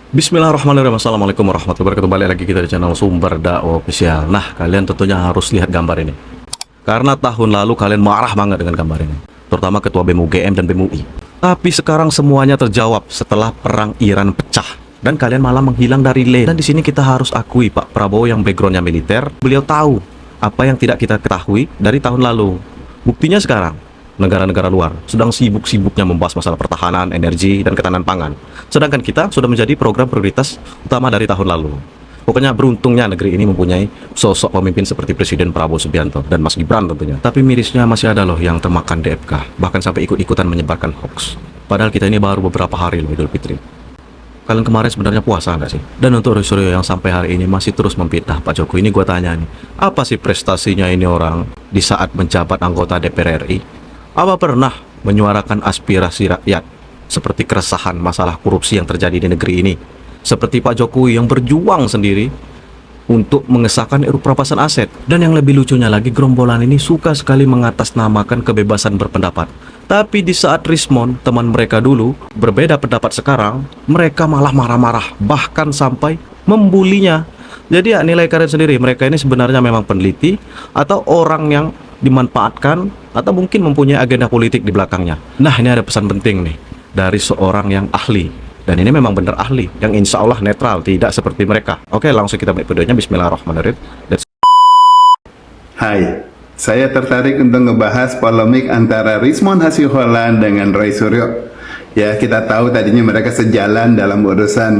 Bismillahirrahmanirrahim. Assalamualaikum warahmatullahi wabarakatuh. Balik lagi kita di channel Sumber Dakwah Official. Nah, kalian tentunya harus lihat gambar ini, karena tahun lalu kalian marah banget dengan gambar ini, terutama ketua BEM UGM dan BEM UI. Tapi sekarang semuanya terjawab setelah perang Iran pecah dan kalian malah menghilang dari lane. Dan di sini kita harus akui Pak Prabowo yang backgroundnya militer, beliau tahu apa yang tidak kita ketahui dari tahun lalu. Buktinya sekarang negara-negara luar sedang sibuk-sibuknya membahas masalah pertahanan, energi, dan ketahanan pangan. Sedangkan kita sudah menjadi program prioritas utama dari tahun lalu. Pokoknya beruntungnya negeri ini mempunyai sosok pemimpin seperti Presiden Prabowo Subianto dan Mas Gibran tentunya. Tapi mirisnya masih ada loh yang termakan DFK, bahkan sampai ikut-ikutan menyebarkan hoax. Padahal kita ini baru beberapa hari loh Idul Fitri. Kalian kemarin sebenarnya puasa nggak sih? Dan untuk Rosario yang sampai hari ini masih terus memfitnah Pak Jokowi, ini gue tanya nih, apa sih prestasinya ini orang di saat menjabat anggota DPR RI? Apa pernah menyuarakan aspirasi rakyat seperti keresahan masalah korupsi yang terjadi di negeri ini? Seperti Pak Jokowi yang berjuang sendiri untuk mengesahkan RUU perampasan aset. Dan yang lebih lucunya lagi, gerombolan ini suka sekali mengatasnamakan kebebasan berpendapat. Tapi di saat Rismon, teman mereka dulu, berbeda pendapat sekarang, mereka malah marah-marah, bahkan sampai membulinya. Jadi ya nilai kalian sendiri, mereka ini sebenarnya memang peneliti atau orang yang dimanfaatkan atau mungkin mempunyai agenda politik di belakangnya. Nah, ini ada pesan penting nih dari seorang yang ahli, dan ini memang benar ahli yang insya Allah netral, tidak seperti mereka. Oke, langsung kita mulai videonya. Bismillahirrahmanirrahim. Hai, saya tertarik untuk ngebahas polemik antara Rismon Hasyiholan dengan Roy Suryo. Ya, kita tahu tadinya mereka sejalan dalam urusan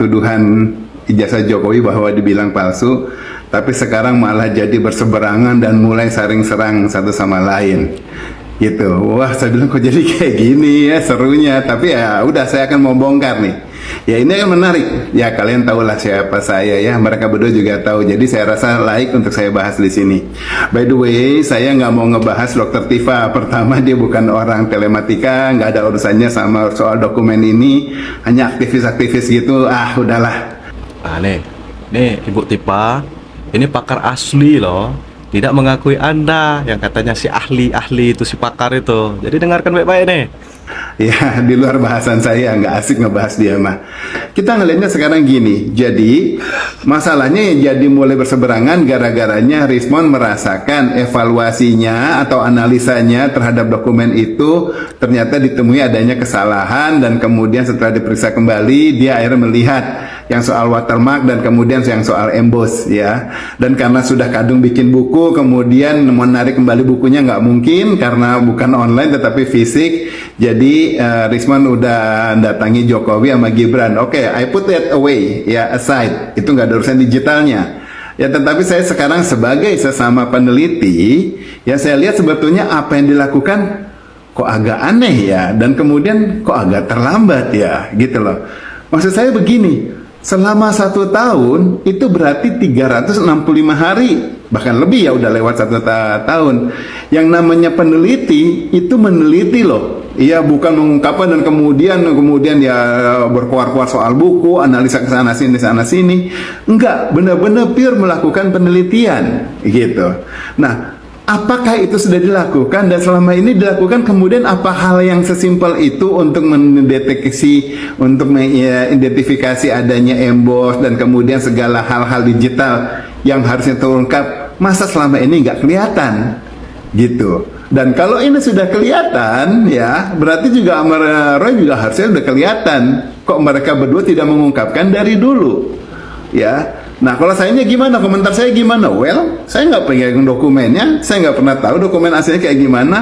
tuduhan ijazah Jokowi bahwa dibilang palsu, tapi sekarang malah jadi berseberangan dan mulai saling serang satu sama lain gitu. Wah, saya bilang kok jadi kayak gini ya, serunya. Tapi ya udah, saya akan mau bongkar nih. Ya, ini yang menarik. Ya, kalian tahulah siapa saya ya. Mereka berdua juga tahu. Jadi saya rasa layak untuk saya bahas di sini. By the way, saya nggak mau ngebahas Dr. Tifa. Pertama, dia bukan orang telematika, nggak ada urusannya sama soal dokumen ini. Hanya aktivis-aktivis gitu. Ah, udahlah. Nih Ibu Tipa, ini pakar asli loh. Tidak mengakui Anda yang katanya si ahli itu, si pakar itu. Jadi dengarkan baik-baik nih. Ya, di luar bahasan saya, nggak asik ngebahas dia mah. Kita ngelihatnya sekarang gini. Jadi masalahnya ya jadi mulai berseberangan gara-garanya Rismon merasakan evaluasinya atau analisanya terhadap dokumen itu ternyata ditemui adanya kesalahan, dan kemudian setelah diperiksa kembali dia akhirnya melihat yang soal watermark dan kemudian yang soal emboss ya. Dan karena sudah kadung bikin buku, kemudian menarik kembali bukunya nggak mungkin karena bukan online tetapi fisik. Jadi Rismon udah datangi Jokowi sama Gibran. Oke, I put that away ya, aside. Itu nggak ada urusan digitalnya. Ya, tetapi saya sekarang sebagai sesama peneliti, ya saya lihat sebetulnya apa yang dilakukan kok agak aneh ya, dan kemudian kok agak terlambat ya, gitu loh. Maksud saya begini, selama 1 tahun itu berarti 365 hari, bahkan lebih ya, udah lewat 1 tahun. Yang namanya peneliti itu meneliti loh. Iya, bukan mengungkapkan dan kemudian ya berkuar-kuar soal buku, analisa ke sana sini. Enggak, benar-benar pure melakukan penelitian gitu. Nah, apakah itu sudah dilakukan, dan selama ini dilakukan kemudian apa hal yang sesimpel itu untuk mendeteksi, untuk mengidentifikasi adanya emboss dan kemudian segala hal-hal digital yang harusnya terungkap, masa selama ini nggak kelihatan gitu. Dan kalau ini sudah kelihatan ya, berarti juga Roy juga harusnya sudah kelihatan. Kok mereka berdua tidak mengungkapkan dari dulu ya. Nah, kalau sayanya gimana? Komentar saya gimana? Well, saya nggak pegang dokumennya, saya nggak pernah tahu dokumen aslinya kayak gimana.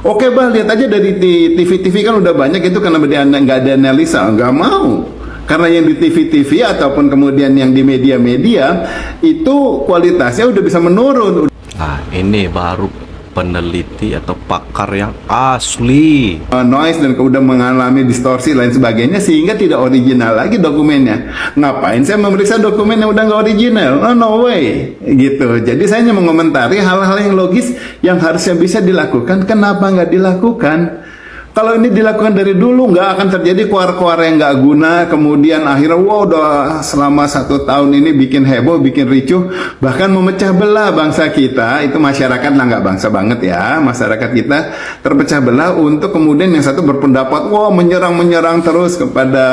Oke, bah, lihat aja dari TV-TV kan udah banyak itu, karena dia nggak ada analisa, nggak mau. Karena yang di TV-TV ataupun kemudian yang di media-media itu kualitasnya udah bisa menurun. Nah, ini baru peneliti atau pakar yang asli. Noise dan udah mengalami distorsi lain sebagainya sehingga tidak original lagi dokumennya. Ngapain saya memeriksa dokumen yang udah nggak original? Oh, no way gitu. Jadi saya hanya mengomentari hal-hal yang logis yang harusnya bisa dilakukan, kenapa nggak dilakukan? Kalau ini dilakukan dari dulu, nggak akan terjadi kuar-kuar yang nggak guna, kemudian akhirnya wow, udah selama 1 tahun ini bikin heboh, bikin ricuh, bahkan memecah belah bangsa kita. Itu masyarakat lah, nggak bangsa banget ya, masyarakat kita terpecah belah untuk kemudian yang satu berpendapat wow, menyerang terus kepada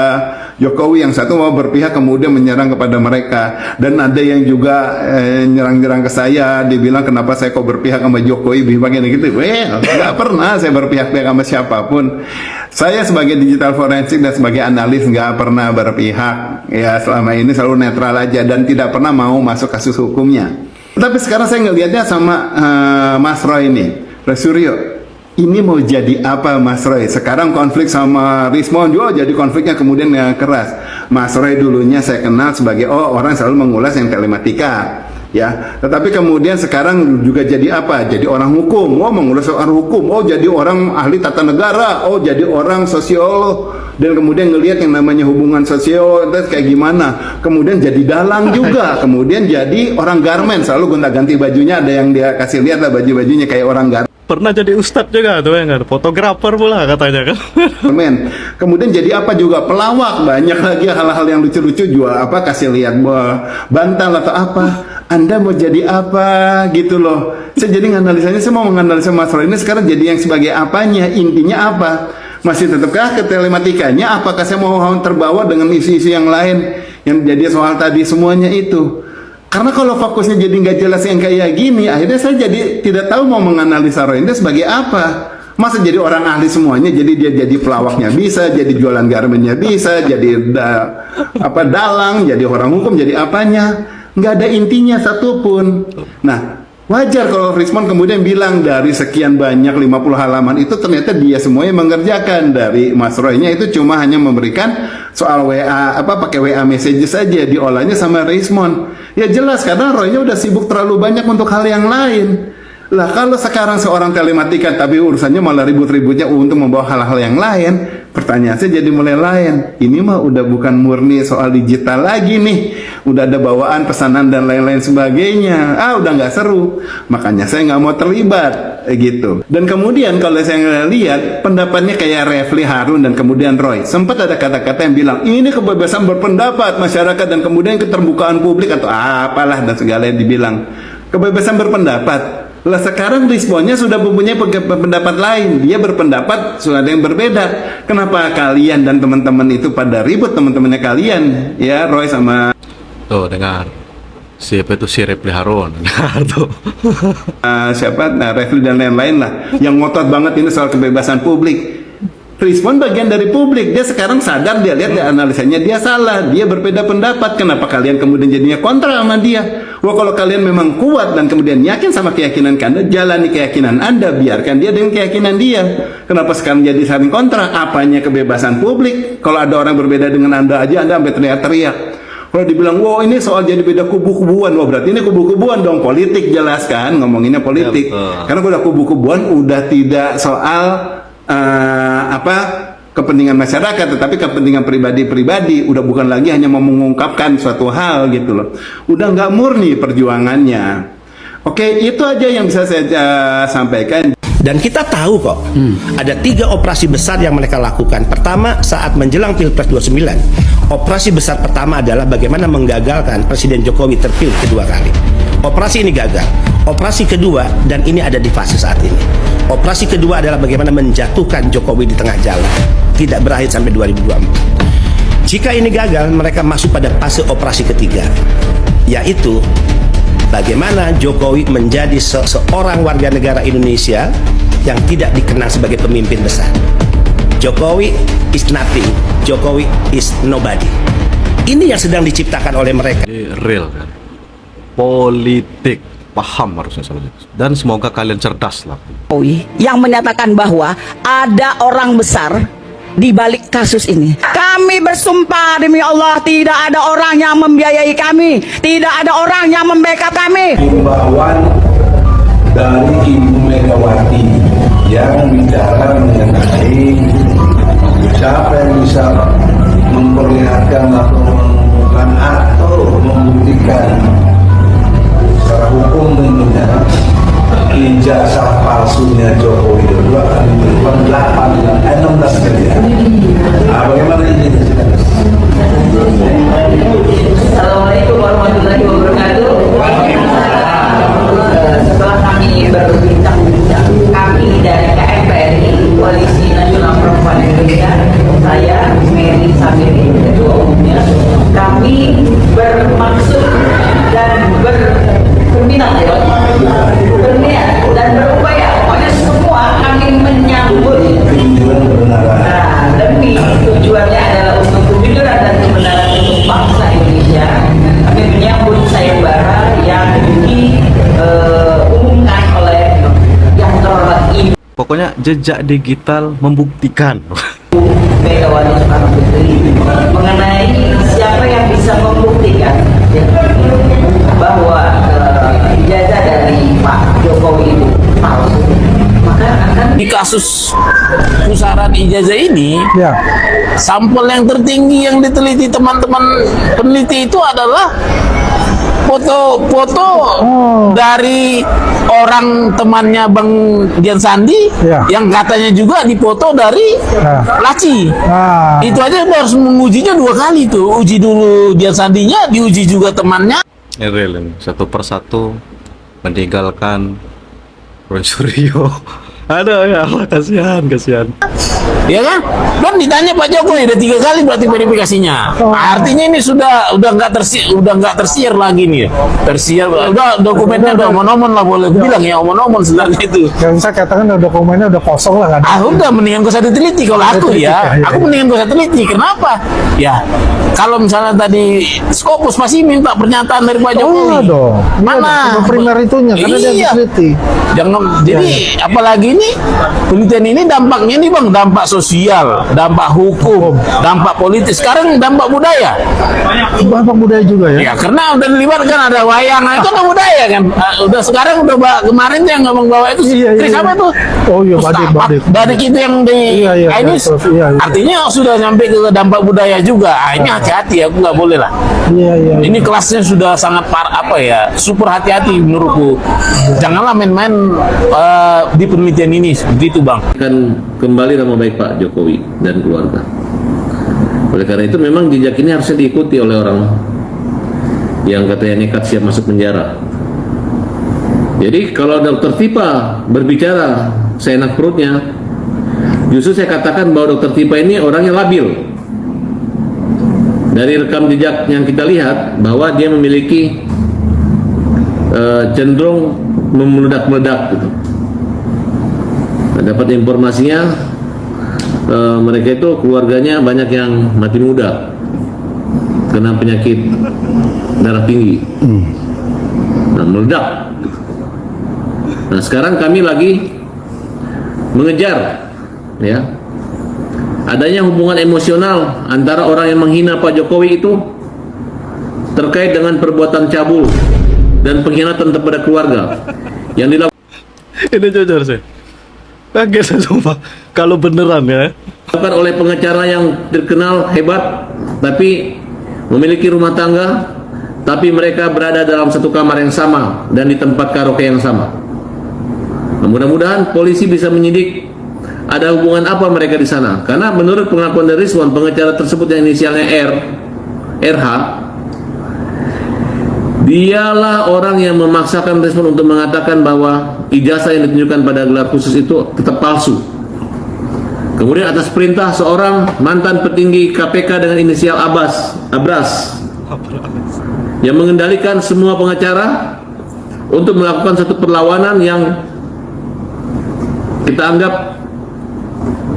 Jokowi, yang satu mau berpihak kemudian menyerang kepada mereka, dan ada yang juga nyerang-nyerang ke saya, dibilang kenapa saya kok berpihak sama Jokowi bagian gitu. Nggak pernah saya berpihak-pihak sama siapapun. Saya sebagai digital forensik dan sebagai analis nggak pernah berpihak, ya selama ini selalu netral aja dan tidak pernah mau masuk kasus hukumnya. Tapi sekarang saya ngelihatnya sama Mas Roy ini, Roy Suryo. Ini mau jadi apa Mas Roy? Sekarang konflik sama Rismon juga jadi konfliknya kemudian keras. Mas Roy dulunya saya kenal sebagai orang selalu mengulas yang telematika, ya. Tetapi kemudian sekarang juga jadi apa? Jadi orang hukum. Mengulas soal hukum. Jadi orang ahli tata negara. Jadi orang sosiolog. Dan kemudian ngelihat yang namanya hubungan sosial itu kayak gimana. Kemudian jadi dalang juga. Kemudian jadi orang garmen, selalu gonta-ganti bajunya. Ada yang dia kasih lihat lah baju-bajunya kayak orang garmen. Pernah jadi ustadz juga tuh, ya, fotografer pula katanya kan. Kemudian jadi apa juga, pelawak, banyak lagi hal-hal yang lucu-lucu juga, apa kasih lihat bantal atau apa. Anda mau jadi apa gitu loh. Saya jadi nganalisanya, saya mau menganalisa Mas Roy ini sekarang jadi yang sebagai apanya, intinya apa? Masih tetapkah ke telematikanya? Apakah saya mau terbawa dengan isu-isu yang lain yang jadi soal tadi semuanya itu? Karena kalau fokusnya jadi nggak jelas yang kayak gini, akhirnya saya jadi tidak tahu mau menganalisa Roy ini sebagai apa. Masa jadi orang ahli semuanya, jadi dia jadi pelawaknya bisa, jadi jualan garmennya bisa, jadi dalang, jadi orang hukum, jadi apanya. Nggak ada intinya satupun. Nah, wajar kalau Rismon kemudian bilang dari sekian banyak 50 halaman itu ternyata dia semuanya mengerjakan. Dari Mas Roy-nya itu cuma hanya memberikan soal WA, pakai WA messages saja, diolahnya sama Rismon. Ya jelas karena Roy-nya udah sibuk terlalu banyak untuk hal yang lain. Lah kalau sekarang seorang telematika tapi urusannya malah ribut-ributnya untuk membawa hal-hal yang lain, pertanyaan saya jadi mulai lain. Ini mah udah bukan murni soal digital lagi nih. Udah ada bawaan pesanan dan lain-lain sebagainya. Udah nggak seru. Makanya saya nggak mau terlibat gitu. Dan kemudian kalau saya lihat pendapatnya kayak Refli Harun dan kemudian Roy, sempat ada kata-kata yang bilang ini kebebasan berpendapat masyarakat dan kemudian keterbukaan publik atau apalah dan segala yang dibilang kebebasan berpendapat. Lah sekarang Rismonnya sudah mempunyai pendapat lain. Dia berpendapat sudah ada yang berbeda. Kenapa kalian dan teman-teman itu pada ribut, teman-temannya kalian, ya Roy sama dengar siapa itu si Refli Harun. Tuh. Siapa? Nah, Refli dan lain-lain lah yang ngotot banget ini soal kebebasan publik. Rismon bagian dari publik. Dia sekarang sadar, dia lihat analisanya dia salah, dia berbeda pendapat. Kenapa kalian kemudian jadinya kontra sama dia? Wah, kalau kalian memang kuat dan kemudian yakin sama keyakinan Anda, jalani keyakinan Anda, biarkan dia dengan keyakinan dia. Kenapa sekarang jadi saling kontra? Apanya kebebasan publik? Kalau ada orang berbeda dengan Anda aja, Anda sampai teriak-teriak. Kalau dibilang, wow ini soal jadi beda kubu-kubuan, wah berarti ini kubu-kubuan dong, politik jelas kan, ngomonginnya politik. Karena udah kubu-kubuan, udah tidak soal kepentingan masyarakat, tetapi kepentingan pribadi-pribadi. Udah bukan lagi hanya mau mengungkapkan suatu hal gitu loh. Udah nggak murni perjuangannya. Oke, itu aja yang bisa saya sampaikan. Dan kita tahu kok, ada 3 operasi besar yang mereka lakukan. Pertama, saat menjelang Pilpres 29, operasi besar pertama adalah bagaimana menggagalkan Presiden Jokowi terpilih kedua kali. Operasi ini gagal. Operasi kedua, dan ini ada di fase saat ini. Operasi kedua adalah bagaimana menjatuhkan Jokowi di tengah jalan, tidak berakhir sampai 2024. Jika ini gagal, mereka masuk pada fase operasi ketiga, yaitu bagaimana Jokowi menjadi seorang warga negara Indonesia yang tidak dikenal sebagai pemimpin besar. Jokowi is nothing, Jokowi is nobody. Ini yang sedang diciptakan oleh mereka. Real kan, politik, paham harusnya salah. Dan semoga kalian cerdas lah. Yang menyatakan bahwa ada orang besar di balik kasus ini. Kami bersumpah demi Allah, tidak ada orang yang membiayai kami, tidak ada orang yang membackup kami. Himbauan dari Ibu Megawati yang bicara mengenai siapa yang bisa memperlihatkan atau menemukan atau membuktikan secara hukum tentunya ijazah palsunya Joko Widodo akan diberikan 16 kali. Bagaimana ini? Assalamualaikum warahmatullahi wabarakatuh. Setelah kami berbincang-bincang, kami dari KMPRI, Koalisi Nasional Perempuan Indonesia, saya Mary Samiri, Ketua Pokoknya jejak digital membuktikan. Megawati Soekarno Putri mengenai siapa yang bisa membuktikan ya, bahwa ijazah dari Pak Jokowi itu palsu, maka akan Di kasus pusaran ijazah ini, Ya. sampel yang tertinggi yang diteliti teman-teman peneliti itu adalah foto-foto dari orang temannya Bang Dian Sandi Ya. yang katanya juga dipoto dari Ya. Laci. Ah. Itu aja udah harus mengujinya 2 kali tuh. Uji dulu Dian Sandinya, diuji juga temannya. Ini real ini. Satu persatu meninggalkan Roy Suryo. Aduh ya Allah, kasihan. Ya kan? Dan ditanya Pak Jokowi udah 3 kali berarti verifikasinya. Artinya ini udah nggak tersiar lagi nih. Tersiar, udah dokumennya udah omon-omon lah, boleh bilang ya omon-omon sebenarnya itu. Yang saya katakan dokumennya udah kosong lah kan. Udah mendingan gak usah diteliti kalau aku ya. Aku mendingan gak usah teliti. Kenapa? Ya, kalau misalnya tadi Scopus masih minta pernyataan dari Pak Jokowi. Oh dong. Mana? Iya, primer itunya karena dia Iya. diteliti. Jangan, jadi apalagi ini penelitian ini dampaknya nih Bang, dampak sosial, dampak hukum, dampak politis, sekarang dampak budaya. Bapak budaya juga ya. Ya karena udah dilibatkan ada wayang, nah, itu kan budaya kan. Udah sekarang kemarin tuh yang ngomong bawa itu Iya, Chris iya. apa tuh? Oh iya, Ustaz, Badik. Badik itu yang di Iya, iya, ini betul. Iya, iya. artinya sudah nyampe ke dampak budaya juga. Ini hati-hati, aku nggak boleh lah. Iya. Ini kelasnya sudah sangat super hati-hati menurutku. Janganlah main-main di penelitian ini, begitu Bang. Akan kembali nama baik Pak Jokowi dan keluarga. Oleh karena itu memang jejak ini harusnya diikuti oleh orang yang katanya nekat siap masuk penjara. Jadi kalau Dokter Tipa berbicara seenak perutnya, justru saya katakan bahwa Dokter Tipa ini orangnya labil. Dari rekam jejak yang kita lihat bahwa dia memiliki cenderung memeledak-meledak gitu. Dapat informasinya mereka itu keluarganya banyak yang mati muda kena penyakit darah tinggi. Nah, meledak. Nah, sekarang kami lagi mengejar ya adanya hubungan emosional antara orang yang menghina Pak Jokowi itu terkait dengan perbuatan cabul dan pengkhianatan kepada keluarga yang dilakukan Ini jujur sih. Kaget saya sumpah. Kalau beneran ya. oleh pengacara yang terkenal hebat, tapi memiliki rumah tangga, tapi mereka berada dalam satu kamar yang sama dan di tempat karaoke yang sama. Nah, mudah-mudahan polisi bisa menyidik ada hubungan apa mereka di sana. Karena menurut pengakuan dari Rizwan, pengacara tersebut yang inisialnya RH, dialah orang yang memaksakan Rizwan untuk mengatakan bahwa ijazah yang ditunjukkan pada gelar khusus itu tetap palsu. Kemudian atas perintah seorang mantan petinggi KPK dengan inisial Abras yang mengendalikan semua pengacara untuk melakukan satu perlawanan yang kita anggap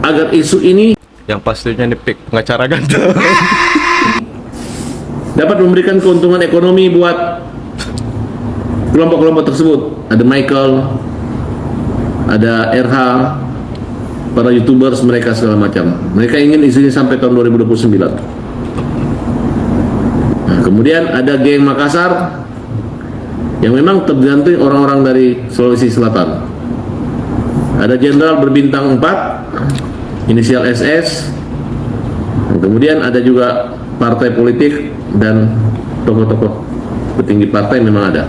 agar isu ini Yang pastinya nih pik pengacara ganteng. dapat memberikan keuntungan ekonomi buat kelompok-kelompok tersebut. Ada Michael, ada RH, para YouTubers, mereka segala macam. Mereka ingin isunya sampai tahun 2029. Nah, kemudian ada geng Makassar yang memang tergantung orang-orang dari Sulawesi Selatan. Ada jenderal berbintang 4, inisial SS. Dan kemudian ada juga partai politik dan tokoh-tokoh petinggi partai memang ada.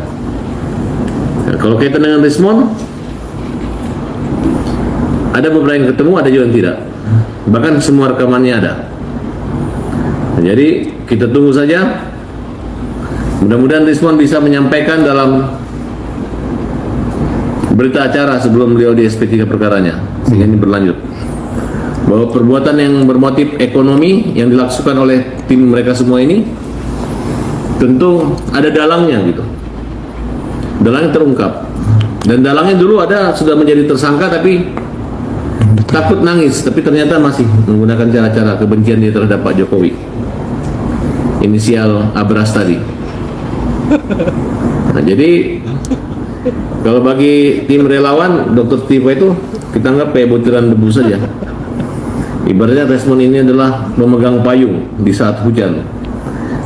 Nah, kalau kaitan dengan Rismon, ada beberapa yang ketemu, ada juga yang tidak. Bahkan semua rekamannya ada. Nah, jadi kita tunggu saja. Mudah-mudahan Rismon bisa menyampaikan dalam berita acara sebelum beliau di SP3 perkaranya, sehingga ini berlanjut, bahwa perbuatan yang bermotif ekonomi yang dilakukan oleh tim mereka semua ini tentu ada dalangnya gitu. Dalangnya terungkap. Dan dalangnya dulu sudah menjadi tersangka tapi takut nangis, tapi ternyata masih menggunakan cara-cara kebencian dia terhadap Pak Jokowi. Inisial Abras tadi. Nah, jadi kalau bagi tim relawan Dr. Tifa itu kita anggap kayak butiran debu saja. Ibaratnya respon ini adalah memegang payung di saat hujan.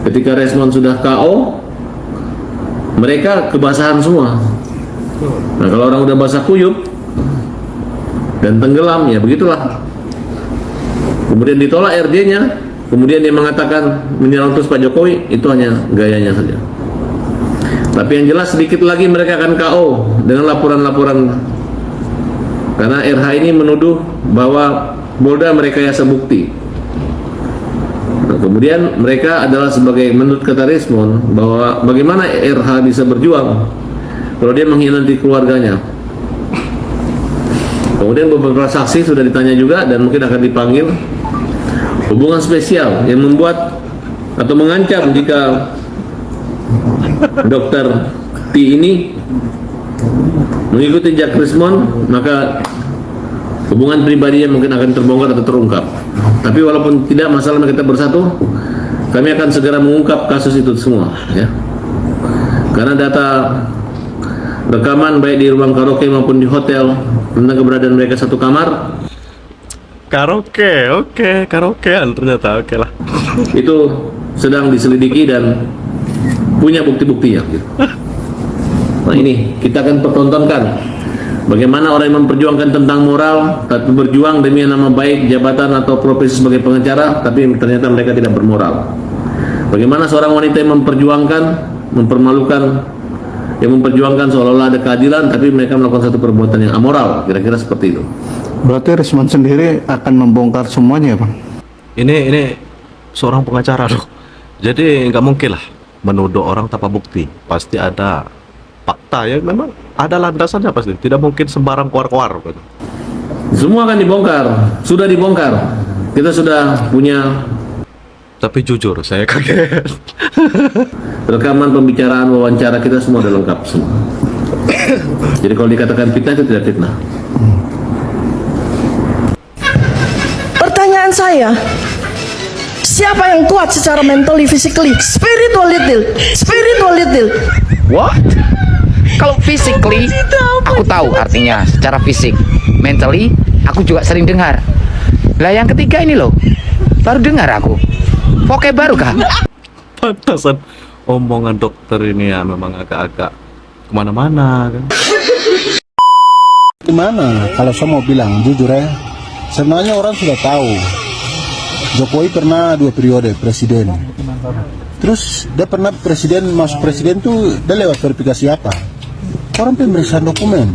Ketika respon sudah KO, mereka kebasahan semua. Nah, kalau orang udah basah kuyup dan tenggelam, ya begitulah. Kemudian ditolak RJ-nya, kemudian dia mengatakan menyerang terus Pak Jokowi, itu hanya gayanya saja. Tapi yang jelas sedikit lagi mereka akan KO dengan laporan-laporan, karena RH ini menuduh bahwa Polda merekayasa bukti. Nah, kemudian mereka adalah sebagai, menurut kata Rismon, bahwa bagaimana RH bisa berjuang kalau dia mengkhianati keluarganya. Kemudian beberapa saksi sudah ditanya juga dan mungkin akan dipanggil. Hubungan spesial yang membuat atau mengancam jika Dr. T ini mengikuti jejak Rismon, maka hubungan pribadinya mungkin akan terbongkar atau terungkap. Tapi walaupun tidak masalah kita bersatu, kami akan segera mengungkap kasus itu semua, ya. Karena data rekaman baik di ruang karaoke maupun di hotel tentang keberadaan mereka satu kamar, karaokean ternyata, oke lah. itu sedang diselidiki dan punya bukti-buktinya, gitu. Nah, ini kita akan pertontonkan bagaimana orang yang memperjuangkan tentang moral, tapi berjuang demi nama baik, jabatan atau profesi sebagai pengacara, tapi ternyata mereka tidak bermoral. Bagaimana seorang wanita yang memperjuangkan, yang memperjuangkan seolah-olah ada keadilan, tapi mereka melakukan satu perbuatan yang amoral, kira-kira seperti itu. Berarti Rismon sendiri akan membongkar semuanya ya, Bang? Ini seorang pengacara loh. Jadi nggak mungkin lah menuduh orang tanpa bukti. Pasti ada fakta yang memang ada landasannya pasti. Tidak mungkin sembarang keluar-keluar. Semua akan dibongkar, sudah dibongkar. Kita sudah punya. Tapi jujur, saya kaget. Rekaman pembicaraan, wawancara kita semua udah lengkap semua. Jadi kalau dikatakan fitnah itu tidak fitnah. Pertanyaan saya, siapa yang kuat secara mentally, physically, spirituality? What? Kalau physically, aku tahu artinya secara fisik. Mentally, aku juga sering dengar. Lah yang ketiga ini loh, baru dengar aku. Oke baru kah? Pantasan omongan dokter ini ya memang agak-agak kemana-mana kan. Gimana kalau saya mau bilang jujur ya, sebenarnya orang sudah tahu Jokowi pernah 2 periode presiden. Terus dia pernah presiden, masuk presiden tuh dia lewat verifikasi apa? Orang pemeriksaan dokumen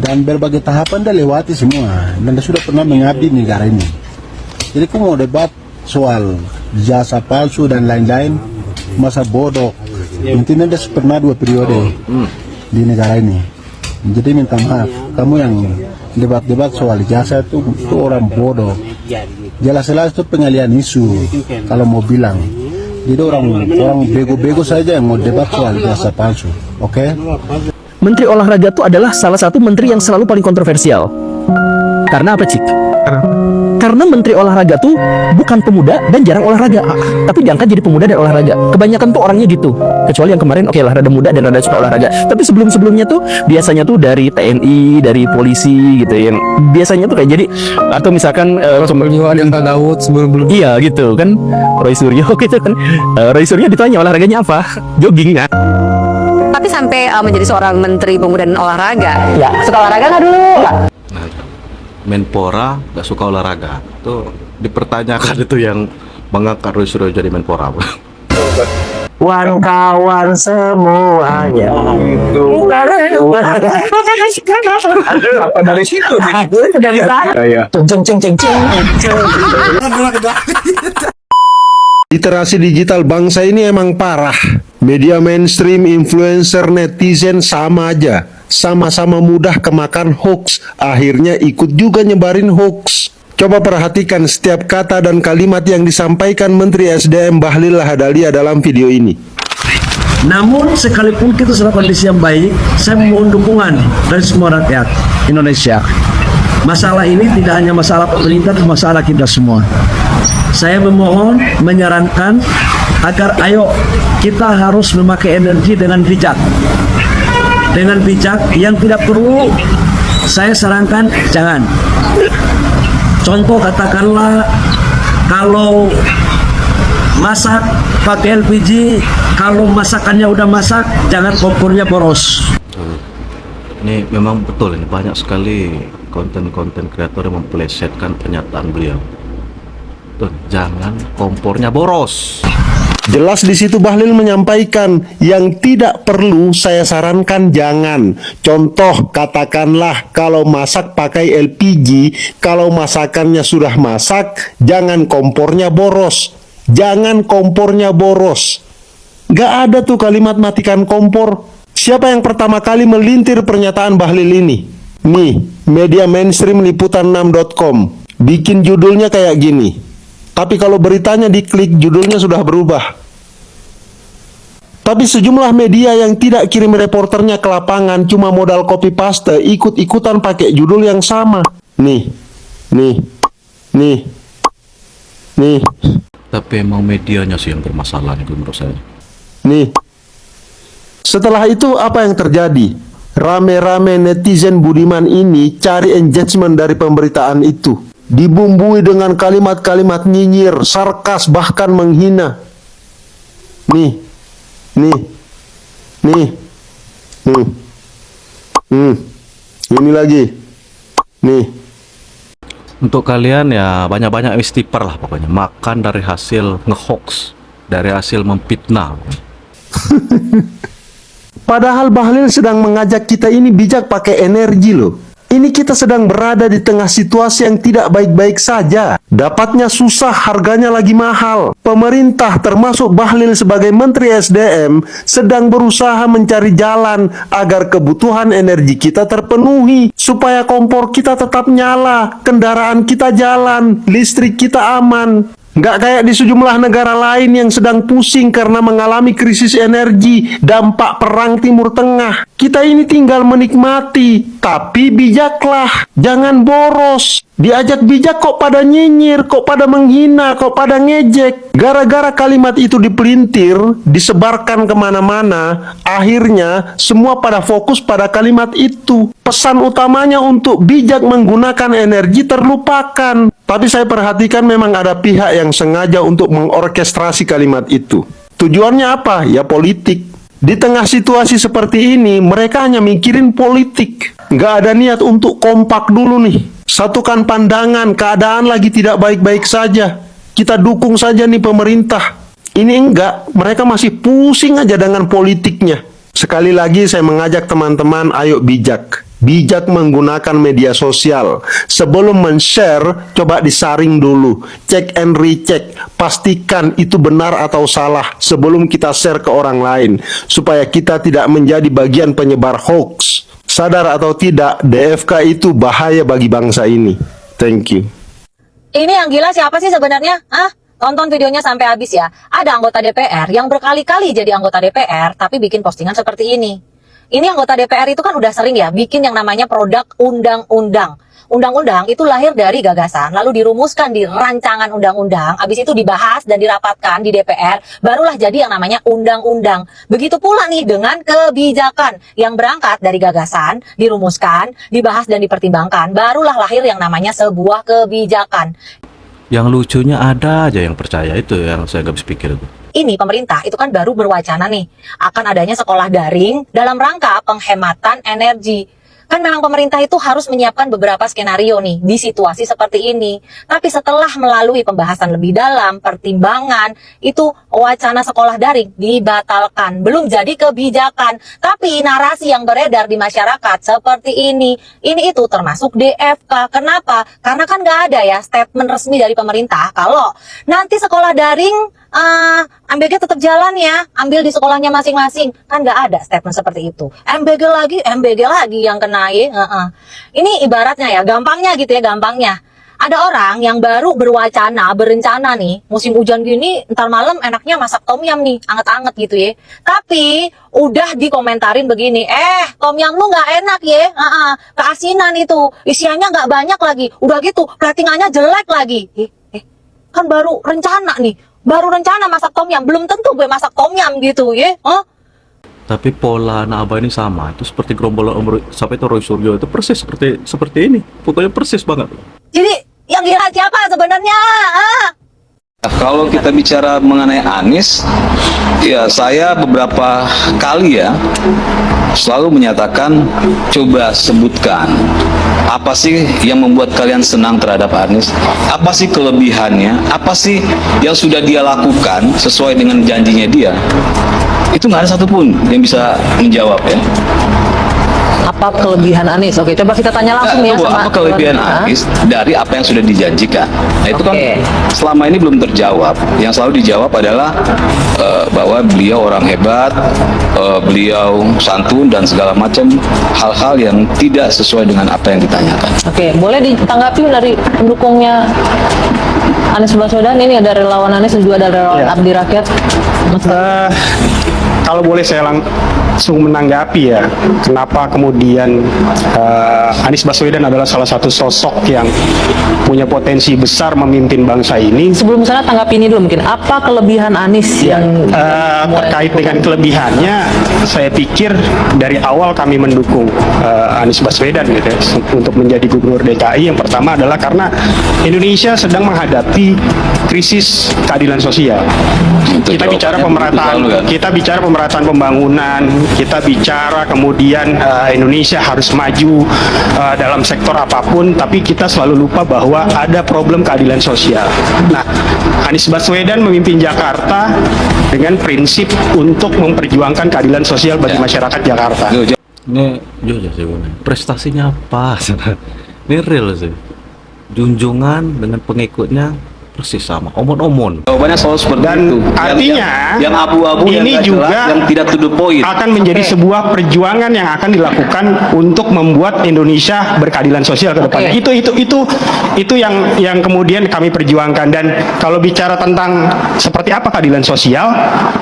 dan berbagai tahapan dia lewati semua, dan dia sudah pernah mengabdi negara ini. Jadi aku mau debat soal jasa palsu dan lain-lain, masa bodoh. Intinya dia pernah 2 periode di negara ini. Jadi minta maaf, kamu yang debat-debat soal jasa itu orang bodoh. Jelas-jelas itu pengalian isu kalau mau bilang. Jadi orang bego-bego saja yang mau debat soal jasa palsu. Oke? Menteri Olahraga itu adalah salah satu menteri yang selalu paling kontroversial. Karena apa, Cik? Karena Menteri Olahraga tuh bukan pemuda dan jarang olahraga, tapi diangkat jadi pemuda dan olahraga. Kebanyakan tuh orangnya gitu. Kecuali yang kemarin oke lah, rada muda dan rada suka olahraga. Tapi sebelum-sebelumnya tuh biasanya tuh dari TNI, dari polisi gitu, yang biasanya tuh kayak jadi, atau misalkan yang Laut sebelum iya gitu kan, Roy Suryo gitu kan. Roy Suryo ditanya olahraganya apa? Jogging. Tapi sampai menjadi seorang menteri pemuda dan olahraga, ya suka olahraga nggak dulu? Menpora gak suka olahraga tuh dipertanyakan, itu yang mengangkat Roy Suryo jadi Menpora. Kawan-kawan semuanya. Apa dari situ? Dari saya. Ceng. Literasi digital bangsa ini emang parah. Media mainstream, influencer, netizen sama aja. Sama-sama mudah kemakan hoax. Akhirnya ikut juga nyebarin hoax. Coba perhatikan setiap kata dan kalimat yang disampaikan Menteri SDM Bahlil Lahadalia dalam video ini. Namun sekalipun kita sudah kondisi yang baik, saya mohon dukungan dari semua rakyat Indonesia. Masalah ini tidak hanya masalah pemerintah, tapi masalah kita semua. Saya memohon, menyarankan agar ayo kita harus memakai energi dengan bijak. Dengan bijak yang tidak perlu saya sarankan jangan. Contoh katakanlah kalau masak pakai LPG, kalau masakannya udah masak, jangan kompornya boros. Ini memang betul, ini banyak sekali konten-konten kreator yang memplesetkan pernyataan beliau. Tuh, jangan kompornya boros. Jelas di situ Bahlil menyampaikan yang tidak perlu saya sarankan jangan. Contoh katakanlah kalau masak pakai LPG, kalau masakannya sudah masak, jangan kompornya boros. Jangan kompornya boros. Gak ada tuh kalimat matikan kompor. Siapa yang pertama kali melintir pernyataan Bahlil ini? Nih, media mainstream liputan6.com bikin judulnya kayak gini. Tapi kalau beritanya diklik, judulnya sudah berubah. Tapi sejumlah media yang tidak kirim reporternya ke lapangan, cuma modal copy paste, ikut-ikutan pakai judul yang sama. Nih. Tapi emang medianya sih yang bermasalah nih menurut saya. Nih. Setelah itu apa yang terjadi? Rame-rame netizen budiman ini cari engagement dari pemberitaan itu. Dibumbui dengan kalimat-kalimat nyinyir, sarkas, bahkan menghina. Nih. Ini lagi. Nih. Untuk kalian ya banyak-banyak istighfar lah pokoknya. Makan dari hasil ngehoax, dari hasil memfitnah. Padahal Bahlil sedang mengajak kita ini bijak pakai energi loh. Ini kita sedang berada di tengah situasi yang tidak baik-baik saja. Dapatnya susah, harganya lagi mahal. Pemerintah termasuk Bahlil sebagai Menteri SDM sedang berusaha mencari jalan agar kebutuhan energi kita terpenuhi. Supaya kompor kita tetap nyala, kendaraan kita jalan, listrik kita aman. Nggak kayak di sejumlah negara lain yang sedang pusing karena mengalami krisis energi, dampak perang Timur Tengah. Kita ini tinggal menikmati, tapi bijaklah, jangan boros. Diajak bijak kok pada nyinyir, kok pada menghina, kok pada ngejek. Gara-gara kalimat itu dipelintir, disebarkan kemana-mana, akhirnya semua pada fokus pada kalimat itu. Pesan utamanya untuk bijak menggunakan energi terlupakan. Tapi saya perhatikan memang ada pihak yang sengaja untuk mengorkestrasi kalimat itu. Tujuannya apa? Ya politik. Di tengah situasi seperti ini, mereka hanya mikirin politik. Nggak ada niat untuk kompak dulu nih. Satukan pandangan, keadaan lagi tidak baik-baik saja. Kita dukung saja nih pemerintah. Ini enggak, mereka masih pusing aja dengan politiknya. Sekali lagi saya mengajak teman-teman, ayo bijak. Bijak menggunakan media sosial. Sebelum men-share, coba disaring dulu. Cek and recheck. Pastikan itu benar atau salah sebelum kita share ke orang lain. Supaya kita tidak menjadi bagian penyebar hoax. Sadar atau tidak, DFK itu bahaya bagi bangsa ini. Thank you. Ini yang gila siapa sih sebenarnya? Tonton videonya sampai habis ya. Ada anggota DPR yang berkali-kali jadi anggota DPR tapi bikin postingan seperti ini. Ini anggota DPR itu kan udah sering ya bikin yang namanya produk undang-undang. Undang-undang itu lahir dari gagasan, lalu dirumuskan di rancangan undang-undang, habis itu dibahas dan dirapatkan di DPR, barulah jadi yang namanya undang-undang. Begitu pula nih dengan kebijakan yang berangkat dari gagasan, dirumuskan, dibahas dan dipertimbangkan, barulah lahir yang namanya sebuah kebijakan. Yang lucunya ada aja yang percaya, itu yang saya gak bisa pikir itu. Ini pemerintah itu kan baru berwacana nih akan adanya sekolah daring dalam rangka penghematan energi. Kan memang pemerintah itu harus menyiapkan beberapa skenario nih di situasi seperti ini. Tapi setelah melalui pembahasan lebih dalam, pertimbangan, itu wacana sekolah daring dibatalkan. Belum jadi kebijakan. Tapi narasi yang beredar di masyarakat seperti ini itu termasuk DFK. Kenapa? Karena kan nggak ada ya statement resmi dari pemerintah kalau nanti sekolah daring MBG tetap jalan ya, ambil di sekolahnya masing-masing. Kan nggak ada statement seperti itu. MBG lagi yang kena ya. Ini ibaratnya ya, gampangnya gitu ya, gampangnya. Ada orang yang baru berencana nih, musim hujan gini, ntar malam enaknya masak tom yum nih, anget-anget gitu ya. Tapi udah dikomentarin begini, tom yum lu nggak enak ya, keasinan itu, isiannya nggak banyak lagi, udah gitu platingannya jelek lagi. Kan baru rencana nih. Baru rencana masak tom yum, belum tentu gue masak tom yum gitu ya. Tapi pola anak abah ini sama. Itu seperti gerombolan sampai itu Roy Suryo itu persis seperti ini. Pokoknya persis banget. Jadi yang jahat siapa sebenarnya? Kalau kita bicara mengenai Anies, ya saya beberapa kali ya selalu menyatakan, coba sebutkan apa sih yang membuat kalian senang terhadap Anies, apa sih kelebihannya, apa sih yang sudah dia lakukan sesuai dengan janjinya dia. Itu nggak ada satupun yang bisa menjawab ya. Apa kelebihan Anies? Oke, coba kita tanya langsung ya sama apa kelebihan Anies dari apa yang sudah dijanjikan. Nah itu kan selama ini belum terjawab. Yang selalu dijawab adalah bahwa beliau orang hebat, beliau santun dan segala macam hal-hal yang tidak sesuai dengan apa yang ditanyakan. Oke, boleh ditanggapi dari pendukungnya Anies Baswedan, ini ada relawan Anies dan juga ada relawan Abdi Rakyat. Kalau boleh saya langsung menanggapi ya, kenapa kemudian Anies Baswedan adalah salah satu sosok yang punya potensi besar memimpin bangsa ini. Sebelum sana tanggapi ini dulu mungkin, apa kelebihan Anies yang terkait dengan kelebihannya, saya pikir dari awal kami mendukung Anies Baswedan gitu ya, untuk menjadi gubernur DKI. Yang pertama adalah karena Indonesia sedang menghadapi krisis keadilan sosial. Kita bicara pemerataan pembangunan, kita bicara kemudian Indonesia harus maju dalam sektor apapun, tapi kita selalu lupa bahwa ada problem keadilan sosial. Nah, Anies Baswedan memimpin Jakarta dengan prinsip untuk memperjuangkan keadilan sosial bagi masyarakat Jakarta. Ini jujur sih, prestasinya apa? Ini real sih. Junjungan dengan pengikutnya persis sama, omon-omon. Jawabannya selalu seperti itu. Artinya yang abu-abu ini yang juga jelas, yang tidak to the point akan menjadi sebuah perjuangan yang akan dilakukan untuk membuat Indonesia berkeadilan sosial ke depannya. Itu yang kemudian kami perjuangkan. Dan kalau bicara tentang seperti apa keadilan sosial,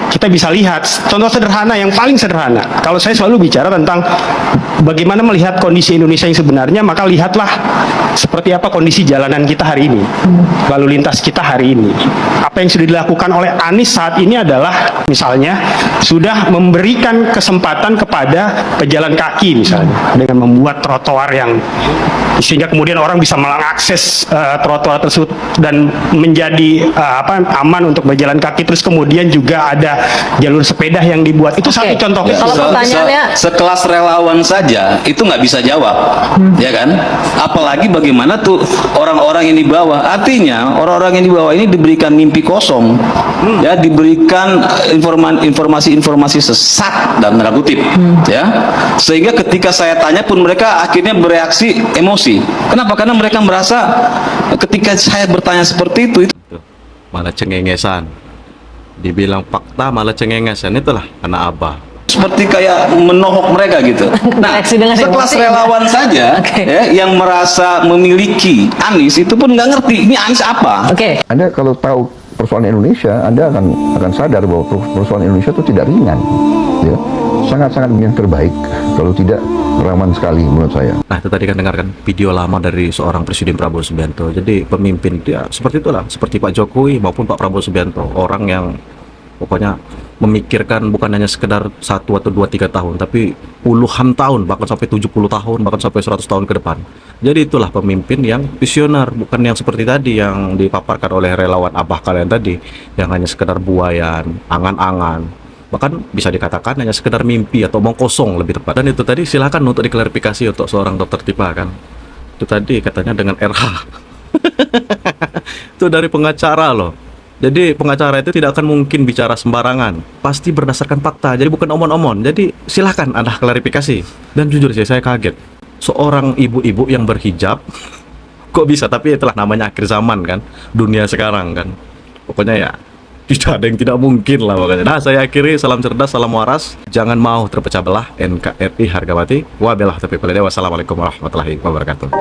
kita bisa lihat contoh sederhana yang paling sederhana. Kalau saya selalu bicara tentang bagaimana melihat kondisi Indonesia yang sebenarnya, maka lihatlah seperti apa kondisi jalanan kita hari ini, lalu lintas kita hari ini. Apa yang sudah dilakukan oleh Anies saat ini adalah misalnya sudah memberikan kesempatan kepada pejalan kaki misalnya dengan membuat trotoar yang sehingga kemudian orang bisa mengakses trotoar tersebut dan menjadi aman untuk berjalan kaki. Terus kemudian juga ada jalur sepeda yang dibuat. Itu satu contoh. Kalau pertanyaannya sekelas relawan saja itu nggak bisa jawab, ya kan? Apalagi bagaimana tuh orang-orang yang di bawah. Artinya orang-orang yang di bawah ini diberikan mimpi kosong, ya, diberikan informasi-informasi sesat dalam tanda kutip, ya. Sehingga ketika saya tanya pun mereka akhirnya bereaksi emosi. Kenapa? Karena mereka merasa ketika saya bertanya seperti itu malah cengengesan. Dibilang fakta malah cengengesan. Itulah anak abah. Seperti kayak menohok mereka gitu. Nah, sekelas relawan saja ya, yang merasa memiliki Anies itu pun nggak ngerti ini Anies apa. Anda kalau tahu persoalan Indonesia, Anda akan sadar bahwa persoalan Indonesia itu tidak ringan, ya, sangat-sangat yang terbaik, kalau tidak rawan sekali menurut saya. Nah, itu tadi kan dengarkan video lama dari seorang Presiden Prabowo Subianto. Jadi pemimpin dia seperti itulah, seperti Pak Jokowi maupun Pak Prabowo Subianto, orang yang pokoknya memikirkan bukan hanya sekedar 1 atau 2, 3 tahun, tapi puluhan tahun, bahkan sampai 70 tahun, bahkan sampai 100 tahun ke depan. Jadi itulah pemimpin yang visioner, bukan yang seperti tadi yang dipaparkan oleh relawan abah kalian tadi, yang hanya sekedar buayan, angan-angan, bahkan bisa dikatakan hanya sekedar mimpi atau omong kosong lebih tepat. Dan itu tadi silakan untuk diklarifikasi untuk seorang dokter Tipa kan. Itu tadi katanya dengan RH. Itu dari pengacara loh. Jadi pengacara itu tidak akan mungkin bicara sembarangan, pasti berdasarkan fakta, jadi bukan omon-omon. Jadi silahkan Anda klarifikasi. Dan jujur sih saya kaget, seorang ibu-ibu yang berhijab kok bisa, tapi itulah namanya akhir zaman kan, dunia sekarang kan. Pokoknya ya tidak ada yang tidak mungkin lah pokoknya. Nah, saya akhiri, salam cerdas, salam waras, jangan mau terpecah belah. NKRI harga mati. Wabillahi taufiq wal hidayah. Wassalamualaikum warahmatullahi wabarakatuh.